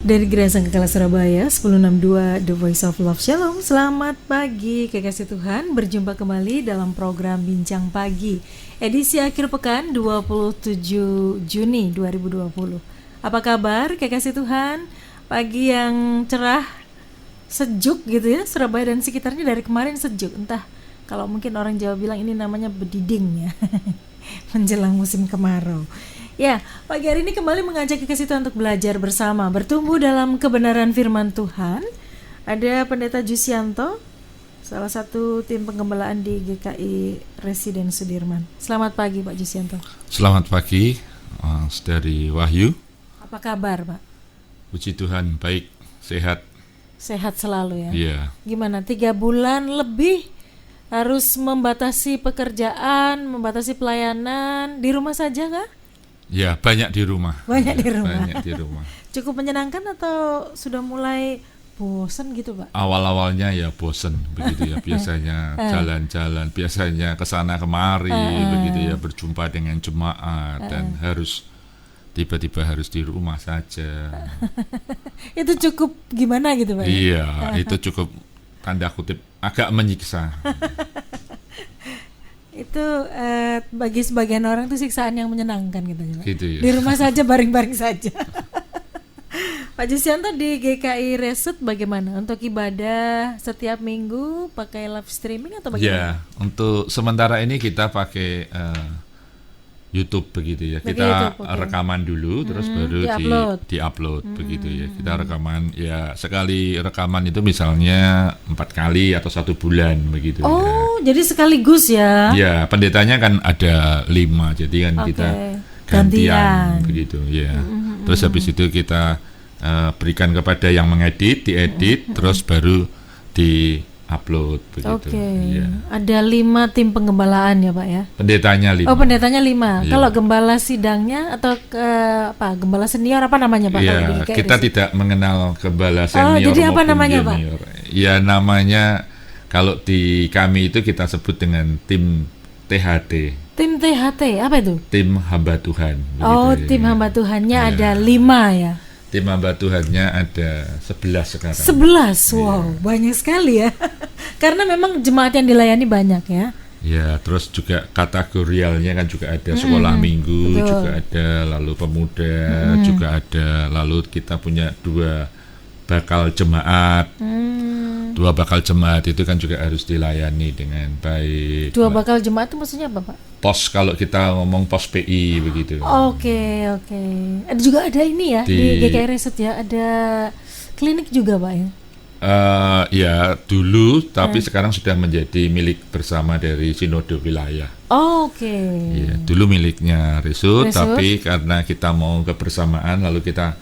Dari Gereja Sangkakala Surabaya 1062 The Voice of Love. Shalom, selamat pagi kekasih Tuhan. Berjumpa kembali dalam program Bincang Pagi edisi akhir pekan 27 Juni 2020. Apa kabar kekasih Tuhan? Pagi yang cerah, sejuk gitu ya. Surabaya dan sekitarnya dari kemarin sejuk. Entah, kalau mungkin orang Jawa bilang ini namanya bediding ya. Menjelang musim kemarau. Ya, pagi hari ini kembali mengajak kekasih Tuhan untuk belajar bersama, bertumbuh dalam kebenaran firman Tuhan. Ada Pendeta Jusianto, salah satu tim penggembalaan di GKI Residen Sudirman. Selamat pagi Pak Jusianto. Selamat pagi, Saudari Wahyu. Apa kabar Pak? Puji Tuhan, baik, sehat. Sehat selalu ya? Iya. Gimana, 3 bulan lebih harus membatasi pekerjaan, membatasi pelayanan, di rumah saja kah? Ya, banyak di rumah. Banyak di rumah. Banyak di rumah. Cukup menyenangkan atau sudah mulai bosan gitu Pak? Awal-awalnya ya bosen begitu ya. Biasanya jalan-jalan, biasanya kesana kemari begitu ya, berjumpa dengan jemaat dan harus tiba-tiba harus di rumah saja. Itu cukup gimana gitu Pak? Iya, itu cukup tanda kutip agak menyiksa. Itu bagi sebagian orang itu siksaan yang menyenangkan gitu, Gitu ya. Di rumah saja, baring-baring saja. Pak Jusianto di GKI Resut bagaimana? Untuk ibadah setiap minggu pakai live streaming atau bagaimana? Ya, untuk sementara ini kita pakai YouTube begitu ya. Pakai Kita YouTube, okay. Rekaman dulu terus baru di-upload begitu ya. Kita rekaman ya, sekali rekaman itu misalnya 4 kali atau 1 bulan begitu ya. Oh, jadi sekaligus ya? Ya, pendetanya kan ada 5, jadi kan kita gantian begitu ya. Terus habis itu kita berikan kepada yang mengedit, diedit, terus baru di-upload begitu. Oke. Ya. Ada 5 tim penggembalaan ya Pak ya? Pendetanya 5. Oh, pendetanya 5. Iya. Kalau gembala sidangnya atau gembala senior apa namanya Pak? Ya, kita tidak mengenal gembala senior. Oh, jadi apa namanya junior, Pak? Ya, namanya kalau di kami itu kita sebut dengan tim THT. Tim THT, apa itu? Tim hamba Tuhan. Oh, begitu, tim ya. hamba Tuhannya Ya. ada 5 ya? Tim hamba Tuhannya ada 11 sekarang. 11, wow, banyak sekali ya. Karena memang jemaat yang dilayani banyak ya. Ya, terus juga kategorialnya kan juga ada sekolah minggu, betul. juga ada, lalu pemuda, juga ada, lalu kita punya 2 bakal jemaat. 2 bakal jemaat itu kan juga harus dilayani dengan baik. 2 bakal jemaat itu maksudnya apa Pak? Pos, kalau kita ngomong pos PI begitu. Oke. Ada juga ada ini ya di GKI Resut ya, ada klinik juga Pak ya? Ya dulu, tapi sekarang sudah menjadi milik bersama dari Sinode Wilayah. Oke. Ya, dulu miliknya Resut, tapi karena kita mau kebersamaan, lalu kita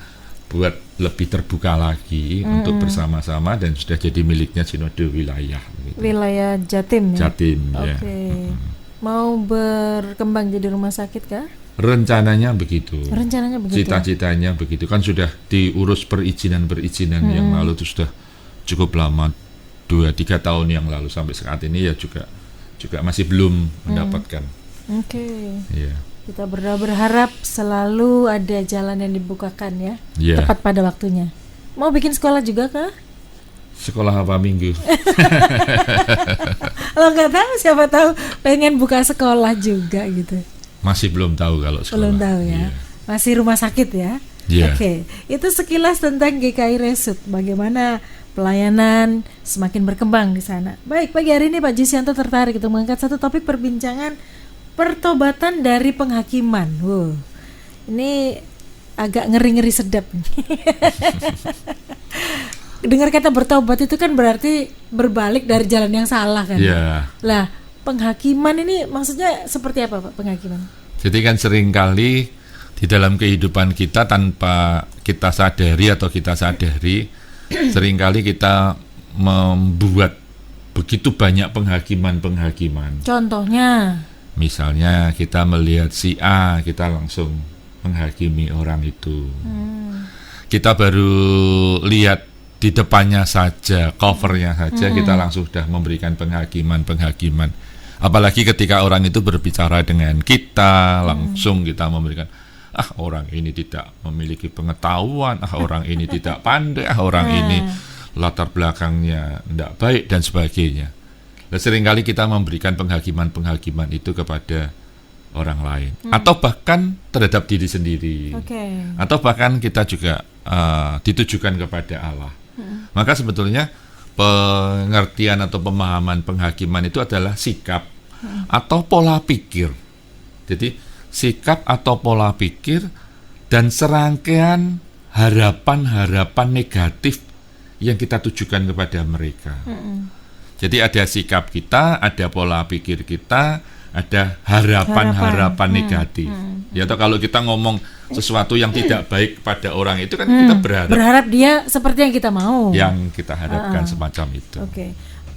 buat lebih terbuka lagi untuk bersama-sama dan sudah jadi miliknya Sinode Wilayah. Gitu. Wilayah Jatim ya? Jatim, ya. Oke. Mau berkembang jadi rumah sakit kah? Rencananya begitu. Rencananya begitu. Cita-citanya begitu. Kan sudah diurus perizinan yang lalu itu sudah cukup lama, 2-3 tahun yang lalu, sampai saat ini ya juga masih belum mendapatkan. Oke. Iya. Kita berharap selalu ada jalan yang dibukakan ya. Tepat pada waktunya. Mau bikin sekolah juga kah? Sekolah apa minggu? Kalau nggak tahu, siapa tahu pengen buka sekolah juga gitu. Masih belum tahu kalau sekolah. Belum tahu ya. Iya. Masih rumah sakit ya. Iya. Oke. Itu sekilas tentang GKI Resut. Bagaimana pelayanan semakin berkembang di sana. Baik, pagi hari ini Pak Jusianto tertarik untuk mengangkat satu topik perbincangan, pertobatan dari penghakiman. Wow. Ini agak ngeri-ngeri sedap. Dengar kata bertobat itu kan berarti berbalik dari jalan yang salah kan? Iya. Lah, penghakiman ini maksudnya seperti apa Pak, penghakiman? Jadi kan seringkali di dalam kehidupan kita tanpa kita sadari atau kita sadari, seringkali kita membuat begitu banyak penghakiman. Contohnya? Misalnya kita melihat si A, kita langsung menghakimi orang itu. Kita baru lihat di depannya saja, covernya saja, kita langsung sudah memberikan penghakiman. Apalagi ketika orang itu berbicara dengan kita, langsung kita memberikan orang ini tidak memiliki pengetahuan, orang ini tidak pandai, orang ini latar belakangnya tidak baik dan sebagainya. Dan seringkali kita memberikan penghakiman itu kepada orang lain, atau bahkan terhadap diri sendiri, atau bahkan kita juga ditujukan kepada Allah. Maka sebetulnya pengertian atau pemahaman penghakiman itu adalah sikap atau pola pikir. Jadi sikap atau pola pikir dan serangkaian harapan-harapan negatif yang kita tujukan kepada mereka. Jadi ada sikap kita, ada pola pikir kita, ada harapan-harapan negatif. Ya, atau kalau kita ngomong sesuatu yang tidak baik pada orang itu kan kita berharap dia seperti yang kita mau, yang kita harapkan semacam itu.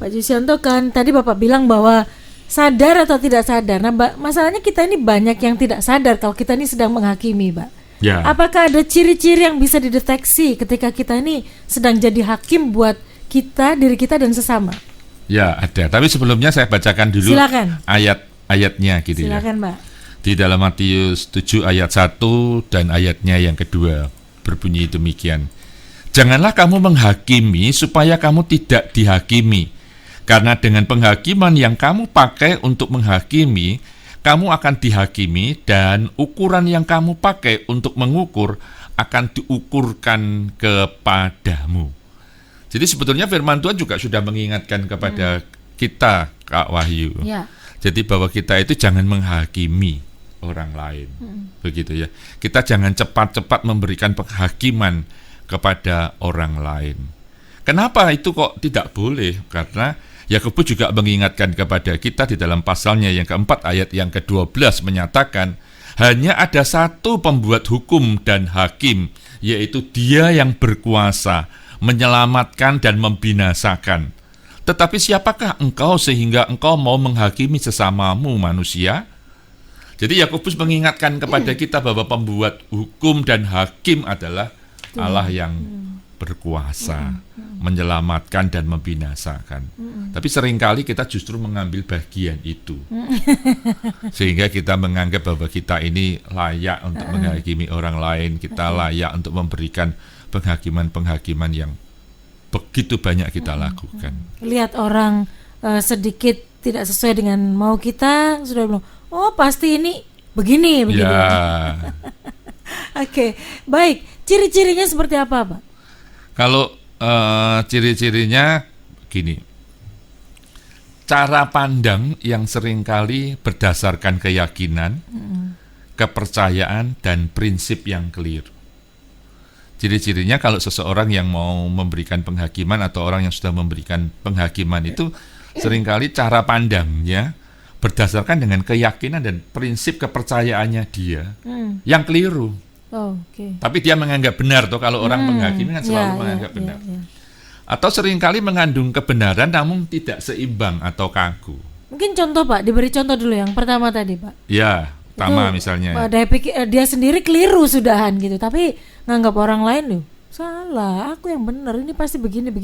Pak Jusyanto, kan tadi Bapak bilang bahwa sadar atau tidak sadar. Nah, masalahnya kita ini banyak yang tidak sadar kalau kita ini sedang menghakimi, Pak. Ya. Apakah ada ciri-ciri yang bisa dideteksi ketika kita ini sedang jadi hakim buat kita, diri kita dan sesama? Ya, ada. Tapi sebelumnya saya bacakan dulu ayat-ayatnya gitu. Silakan, Mbak. Di dalam Matius 7 ayat 1 dan ayatnya yang kedua berbunyi demikian. Janganlah kamu menghakimi supaya kamu tidak dihakimi. Karena dengan penghakiman yang kamu pakai untuk menghakimi, kamu akan dihakimi, dan ukuran yang kamu pakai untuk mengukur akan diukurkan kepadamu. Jadi sebetulnya firman Tuhan juga sudah mengingatkan kepada kita, Kak Wahyu. Ya. Jadi bahwa kita itu jangan menghakimi orang lain. Begitu ya. Kita jangan cepat-cepat memberikan penghakiman kepada orang lain. Kenapa itu kok tidak boleh? Karena Yakobus juga mengingatkan kepada kita di dalam pasalnya yang keempat ayat yang ke-12 menyatakan, hanya ada satu pembuat hukum dan hakim, yaitu Dia yang berkuasa menyelamatkan dan membinasakan. Tetapi siapakah engkau sehingga engkau mau menghakimi sesamamu manusia? Jadi Yakobus mengingatkan kepada kita bahwa pembuat hukum dan hakim adalah Allah yang berkuasa menyelamatkan dan membinasakan. Tapi seringkali kita justru mengambil bagian itu, sehingga kita menganggap bahwa kita ini layak untuk menghakimi orang lain, kita layak untuk memberikan penghakiman-penghakiman yang begitu banyak kita lakukan. Lihat orang sedikit tidak sesuai dengan mau kita, sudah bilang, oh pasti ini begini. Ya. Oke, baik. Ciri-cirinya seperti apa, Pak? Kalau ciri-cirinya gini, cara pandang yang seringkali berdasarkan keyakinan, kepercayaan, dan prinsip yang keliru. Ciri-cirinya kalau seseorang yang mau memberikan penghakiman atau orang yang sudah memberikan penghakiman itu seringkali cara pandangnya berdasarkan dengan keyakinan dan prinsip kepercayaannya dia yang keliru. Tapi dia menganggap benar tuh, kalau orang menghakimi kan selalu menganggap benar. Atau seringkali mengandung kebenaran namun tidak seimbang atau kaku. Mungkin contoh, Pak, diberi contoh dulu yang pertama tadi, Pak. Ya, pertama misalnya. Dia sendiri keliru sudahan gitu, tapi nganggap orang lain loh salah, aku yang benar, ini pasti begini.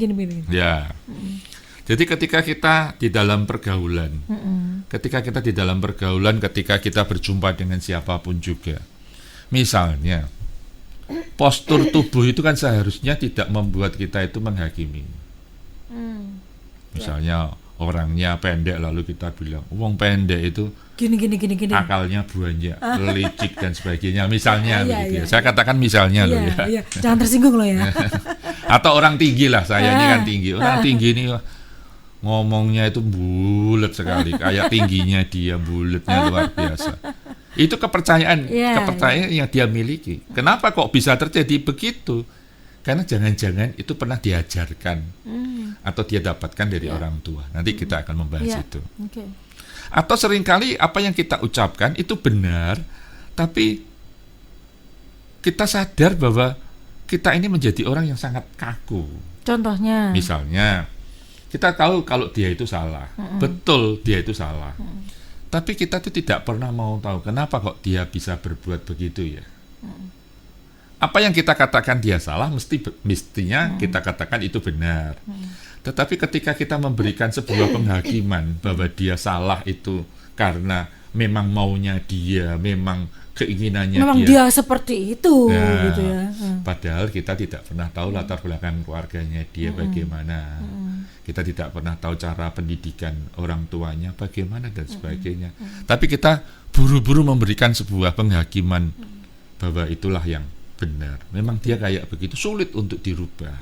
Ya. Jadi ketika kita di dalam pergaulan, ketika kita berjumpa dengan siapapun juga, misalnya postur tubuh itu kan seharusnya tidak membuat kita itu menghakimi. Misalnya orangnya pendek lalu kita bilang, wong pendek itu gini. Akalnya banyak, licik dan sebagainya. Misalnya begitu ya. Saya katakan misalnya loh ya. Jangan tersinggung loh ya. Atau orang tinggi lah, saya ini kan tinggi. Orang tinggi ini ngomongnya itu bulat sekali, kayak tingginya dia, bulatnya luar biasa. Itu kepercayaan yang dia miliki. Kenapa kok bisa terjadi begitu? Karena jangan-jangan itu pernah diajarkan atau dia dapatkan dari orang tua. Nanti kita akan membahas itu. Atau seringkali apa yang kita ucapkan itu benar, tapi kita sadar bahwa kita ini menjadi orang yang sangat kaku. Contohnya? Misalnya, kita tahu kalau dia itu salah, betul dia itu salah. Tapi kita tuh tidak pernah mau tahu kenapa kok dia bisa berbuat begitu ya. Apa yang kita katakan dia salah, mestinya kita katakan itu benar. Tetapi ketika kita memberikan sebuah penghakiman bahwa dia salah itu karena memang maunya dia, memang keinginannya memang dia seperti itu, gitu ya. Padahal kita tidak pernah tahu latar belakang keluarganya dia bagaimana. Kita tidak pernah tahu cara pendidikan orang tuanya bagaimana dan sebagainya. Tapi kita buru-buru memberikan sebuah penghakiman bahwa itulah yang benar. Memang dia kayak begitu, sulit untuk dirubah.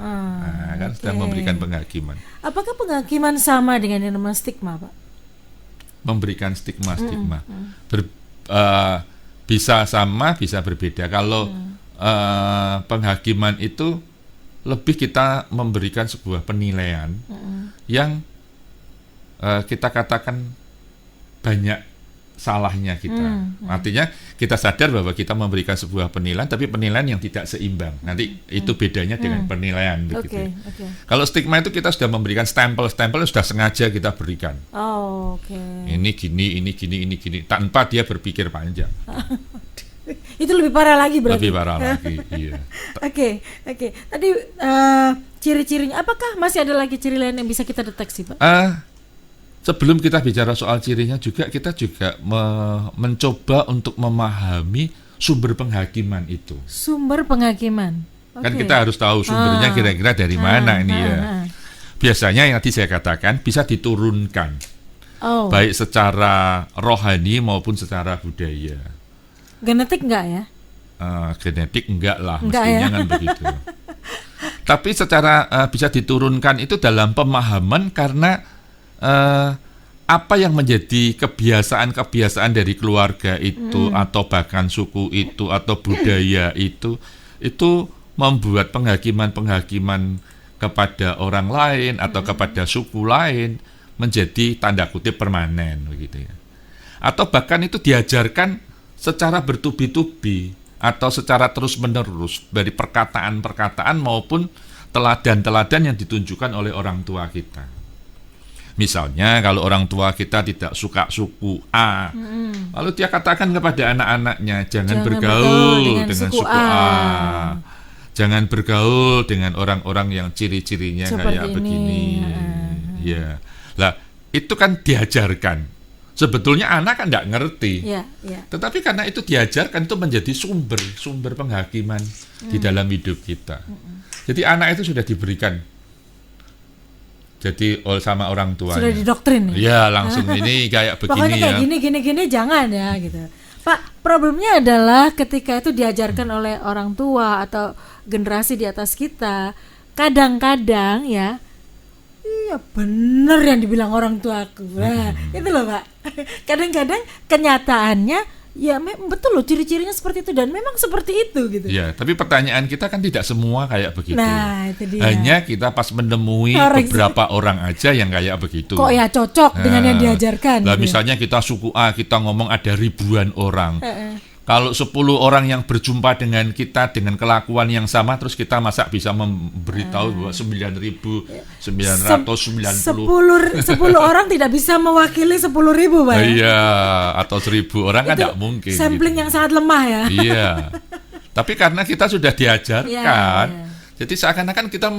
Kan sedang memberikan penghakiman. Apakah penghakiman sama dengan yang namanya stigma, Pak? Memberikan stigma. Bisa sama, bisa berbeda. Kalau penghakiman itu lebih kita memberikan sebuah penilaian yang kita katakan banyak salahnya kita. Artinya kita sadar bahwa kita memberikan sebuah penilaian, tapi penilaian yang tidak seimbang. Nanti itu bedanya dengan penilaian. Begitu. Kalau stigma itu kita sudah memberikan stempel sudah sengaja kita berikan. Ini gini, tanpa dia berpikir panjang. Itu lebih parah lagi berarti. Lebih parah lagi, iya. Oke. Tadi ciri-cirinya, apakah masih ada lagi ciri lain yang bisa kita deteksi, Pak? Sebelum kita bicara soal cirinya juga, kita juga mencoba untuk memahami sumber penghakiman itu. Sumber penghakiman. Kan kita harus tahu sumbernya kira-kira dari mana ini ya. Biasanya yang tadi saya katakan bisa diturunkan. Baik secara rohani maupun secara budaya. Genetik enggak ya? Genetik enggak lah, mestinya kan begitu. Tapi secara bisa diturunkan itu dalam pemahaman karena apa yang menjadi kebiasaan dari keluarga itu atau bahkan suku itu atau budaya itu membuat penghakiman kepada orang lain atau kepada suku lain menjadi tanda kutip permanen begitu ya. Atau bahkan itu diajarkan secara bertubi-tubi atau secara terus-menerus dari perkataan-perkataan maupun teladan-teladan yang ditunjukkan oleh orang tua kita. Misalnya kalau orang tua kita tidak suka suku A, lalu dia katakan kepada anak-anaknya jangan bergaul dengan suku A. Jangan bergaul dengan orang-orang yang ciri-cirinya seperti kayak begini. Ya. Lah, itu kan diajarkan. Sebetulnya anak kan tidak ngerti. Tetapi karena itu diajarkan, itu menjadi sumber penghakiman di dalam hidup kita. Jadi anak itu sudah diberikan sama orang tuanya. Sudah didoktrin ya? Ya, langsung ini kayak begini. Pokoknya kayak gini jangan ya gitu. Pak, problemnya adalah ketika itu diajarkan oleh orang tua atau generasi di atas kita, kadang-kadang ya, iya bener yang dibilang orang tuaku. Nah, itu loh Pak. Kadang-kadang kenyataannya ya betul loh, ciri-cirinya seperti itu dan memang seperti itu gitu. Ya, tapi pertanyaan kita kan tidak semua kayak begitu. Nah, itu dia. Hanya kita pas menemui beberapa orang aja yang kayak begitu. Kok ya cocok dengan yang diajarkan. Lah gitu. Misalnya kita suku A, kita ngomong ada ribuan orang. Kalau 10 orang yang berjumpa dengan kita dengan kelakuan yang sama, terus kita masa bisa memberitahu bahwa 9.990 10 orang tidak bisa mewakili 10.000 Pak. Iya, atau 1.000 orang kan tidak mungkin. Sampling gitu. yang sangat lemah ya. Iya. Tapi karena kita sudah diajarkan, jadi seakan-akan kita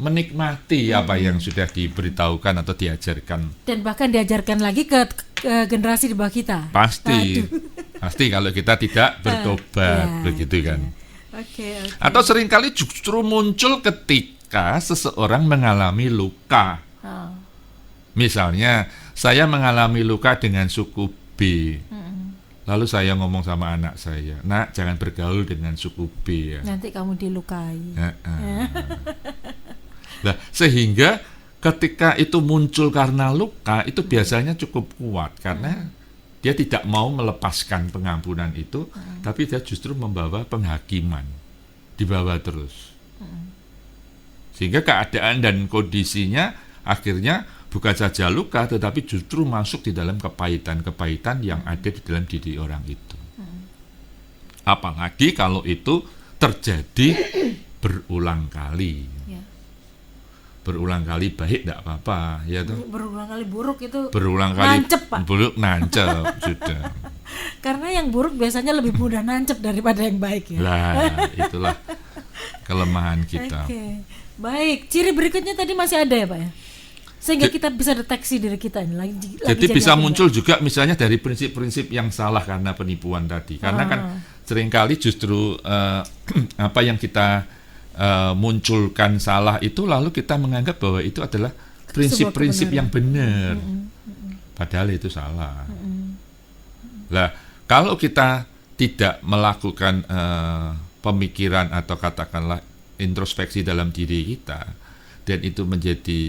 menikmati apa yang sudah diberitahukan atau diajarkan. Dan bahkan diajarkan lagi ke generasi di bawah kita. Pasti kalau kita tidak bertobat, begitu kan. Okay. Atau seringkali justru muncul ketika seseorang mengalami luka. Misalnya saya mengalami luka dengan suku B. Lalu saya ngomong sama anak saya, "Nak, jangan bergaul dengan suku B ya. Nanti kamu dilukai." Nah, sehingga ketika itu muncul karena luka, itu biasanya cukup kuat karena dia tidak mau melepaskan pengampunan itu, tapi dia justru membawa penghakiman, dibawa terus. Sehingga keadaan dan kondisinya akhirnya bukan saja luka, tetapi justru masuk di dalam kepahitan-kepahitan yang ada di dalam diri orang itu. Apalagi kalau itu terjadi berulang kali. Berulang kali baik tidak apa-apa, ya tuh. Berulang kali buruk itu. Berulang kali nancep, Pak. Buruk nancep sudah. Karena yang buruk biasanya lebih mudah nancep daripada yang baik ya. Lah, itulah kelemahan kita. Oke. Baik, ciri berikutnya tadi masih ada ya Pak ya? Sehingga kita bisa deteksi diri kita ini lagi jadi bisa muncul juga misalnya dari prinsip-prinsip yang salah karena penipuan tadi. Karena kan seringkali justru apa yang kita munculkan salah itu lalu kita menganggap bahwa itu adalah prinsip-prinsip yang benar. Padahal itu salah. Lah, kalau kita tidak melakukan pemikiran atau katakanlah introspeksi dalam diri kita, dan itu menjadi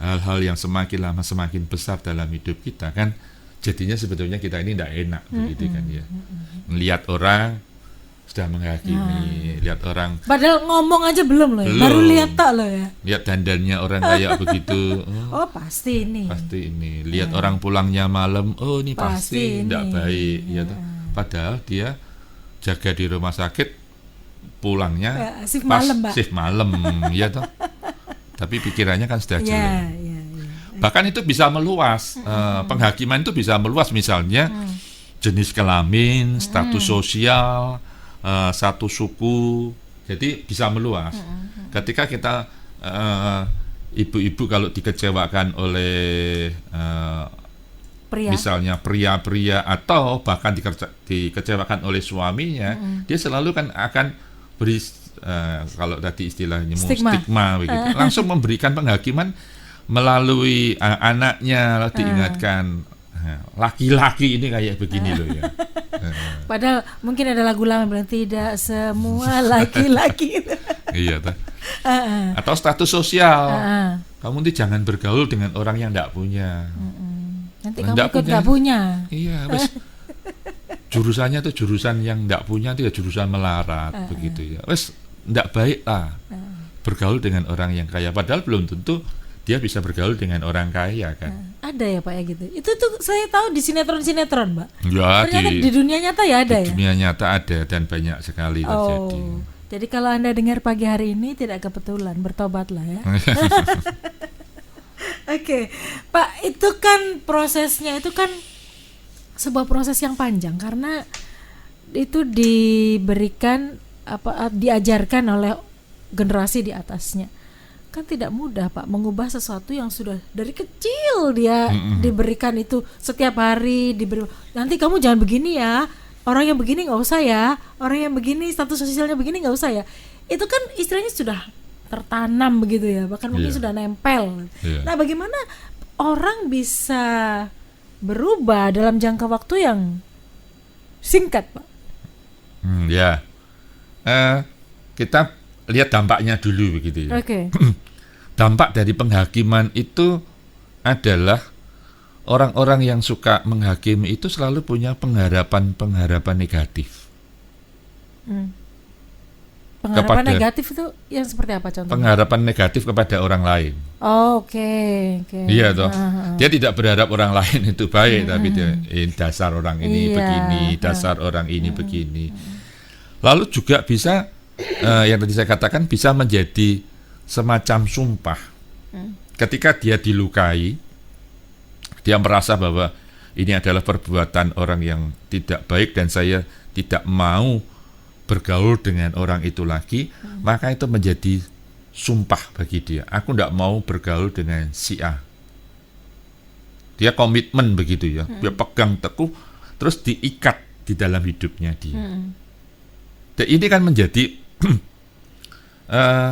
hal-hal yang semakin lama semakin besar dalam hidup kita, kan jadinya sebetulnya kita ini tidak enak begitu kan ya. Melihat orang sudah menghakimi, lihat orang padahal ngomong aja belum loh ya, baru lihat tak loh ya. Lihat dandannya orang kayak begitu. Oh pasti ini. Pasti ini. Lihat orang pulangnya malam, oh ini pasti tidak baik ya. Padahal dia jaga di rumah sakit, pulangnya shift malam, Mbak. Shift malam ya toh. Tapi pikirannya kan sudah jelek. Bahkan itu bisa meluas. Penghakiman itu bisa meluas, misalnya jenis kelamin, status sosial, satu suku, jadi bisa meluas. Ketika kita ibu-ibu kalau dikecewakan oleh misalnya pria-pria atau bahkan dikecewakan oleh suaminya, dia selalu kan akan beri kalau tadi istilahnya stigma begitu. Langsung memberikan penghakiman melalui anaknya, lalu diingatkan laki-laki ini kayak begini loh ya. Padahal mungkin ada lagu lama bilang tidak semua laki-laki. Iya toh. Atau status sosial. Kamu nanti jangan bergaul dengan orang yang tidak punya. Nanti kamu ikut nggak punya. Iya, wes. Jurusannya tuh jurusan yang tidak punya, itu ya jurusan melarat begitu ya. Wes, tidak baik lah bergaul dengan orang yang kaya. Padahal belum tentu dia bisa bergaul dengan orang kaya kan. Ada ya Pak ya gitu. Itu tuh saya tahu di sinetron-sinetron, Mbak. Ya, ternyata di dunia nyata ya ada ya. Di dunia nyata ada dan banyak sekali terjadi. Jadi kalau Anda dengar pagi hari ini tidak kebetulan, bertobatlah ya. Oke, Pak, itu kan prosesnya itu kan sebuah proses yang panjang karena itu diberikan diajarkan oleh generasi di atasnya. Kan tidak mudah Pak mengubah sesuatu yang sudah dari kecil dia diberikan itu setiap hari nanti kamu jangan begini ya, orang yang begini nggak usah ya, orang yang begini status sosialnya begini nggak usah ya. Itu kan istilahnya sudah tertanam begitu ya, bahkan mungkin sudah nempel. Nah bagaimana orang bisa berubah dalam jangka waktu yang singkat Pak? Kita lihat dampaknya dulu begitu ya. Dampak dari penghakiman itu adalah orang-orang yang suka menghakimi itu selalu punya pengharapan negatif. Pengharapan negatif itu yang seperti apa contohnya? Pengharapan negatif kepada orang lain. Oke. Iya toh. Dia tidak berharap orang lain itu baik, tapi dia dasar orang ini begini, dasar orang ini begini. Lalu juga bisa yang tadi saya katakan bisa menjadi semacam sumpah. Ketika dia dilukai, dia merasa bahwa ini adalah perbuatan orang yang tidak baik dan saya tidak mau bergaul dengan orang itu lagi, maka itu menjadi sumpah bagi dia. Aku tidak mau bergaul dengan si A. Dia komitmen begitu ya, dia pegang teguh, terus diikat di dalam hidupnya dia. Dan ini kan menjadi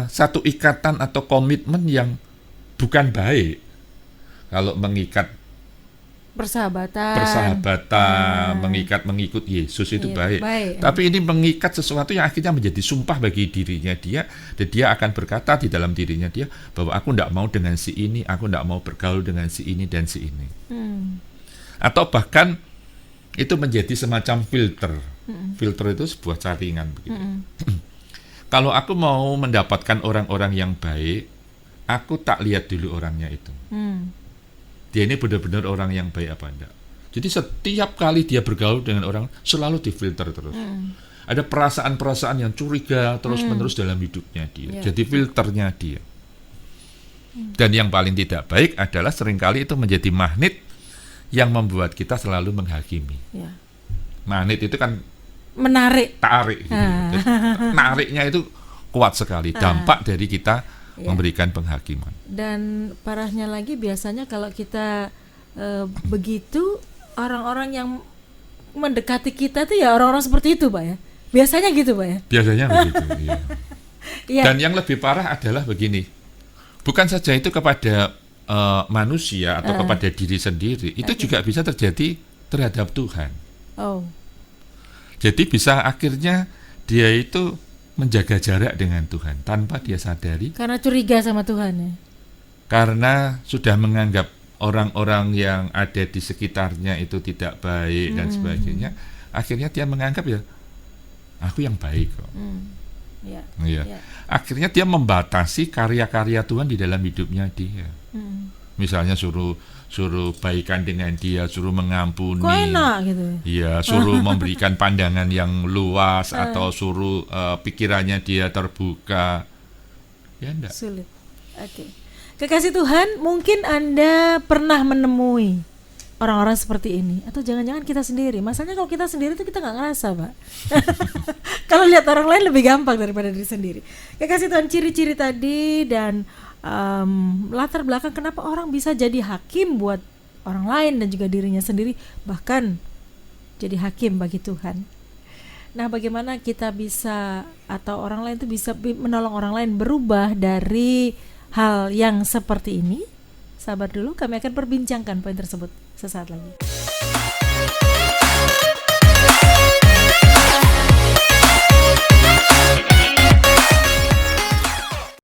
satu ikatan atau komitmen yang bukan baik. Kalau mengikat persahabatan, mengikut Yesus itu baik. Tapi ini mengikat sesuatu yang akhirnya menjadi sumpah bagi dirinya dia, dan dia akan berkata di dalam dirinya dia bahwa aku tidak mau dengan si ini, aku tidak mau bergaul dengan si ini dan si ini. Atau bahkan itu menjadi semacam filter. Filter itu sebuah saringan begitu. Kalau aku mau mendapatkan orang-orang yang baik, aku tak lihat dulu orangnya itu. Dia ini benar-benar orang yang baik apa enggak. Jadi setiap kali dia bergaul dengan orang selalu difilter terus. Ada perasaan-perasaan yang curiga terus-menerus dalam hidupnya dia. Jadi filternya dia. Dan yang paling tidak baik adalah seringkali itu menjadi magnet yang membuat kita selalu menghakimi. Magnet itu kan tarik gitu. Nariknya itu kuat sekali. Dampak dari kita memberikan penghakiman. Dan parahnya lagi biasanya kalau kita begitu, orang-orang yang mendekati kita tuh ya orang-orang seperti itu, Pak ya. Biasanya gitu, Pak ya. Biasanya begitu. Iya. Iya. Dan yang lebih parah adalah begini, bukan saja itu kepada manusia atau kepada diri sendiri, itu juga bisa terjadi terhadap Tuhan. Oh. Jadi bisa akhirnya dia itu menjaga jarak dengan Tuhan tanpa dia sadari. Karena curiga sama Tuhan ya. Karena sudah menganggap orang-orang yang ada di sekitarnya itu tidak baik dan sebagainya. Akhirnya dia menganggap ya, aku yang baik kok. Ya. Iya. Akhirnya dia membatasi karya-karya Tuhan di dalam hidupnya dia. Misalnya suruh baikan dengan dia, suruh mengampuni. Kok enak gitu. Iya, suruh memberikan pandangan yang luas atau suruh pikirannya dia terbuka. Ya enggak. Sulit. Oke. Kekasih Tuhan, mungkin Anda pernah menemui orang-orang seperti ini, atau jangan-jangan kita sendiri. Masalahnya kalau kita sendiri itu kita nggak ngerasa, Pak. Kalau lihat orang lain lebih gampang daripada diri sendiri. Kekasih Tuhan, ciri-ciri tadi dan latar belakang kenapa orang bisa jadi hakim buat orang lain dan juga dirinya sendiri, bahkan jadi hakim bagi Tuhan. Nah, bagaimana kita bisa atau orang lain itu bisa menolong orang lain berubah dari hal yang seperti ini? Sabar dulu, kami akan perbincangkan poin tersebut sesaat lagi.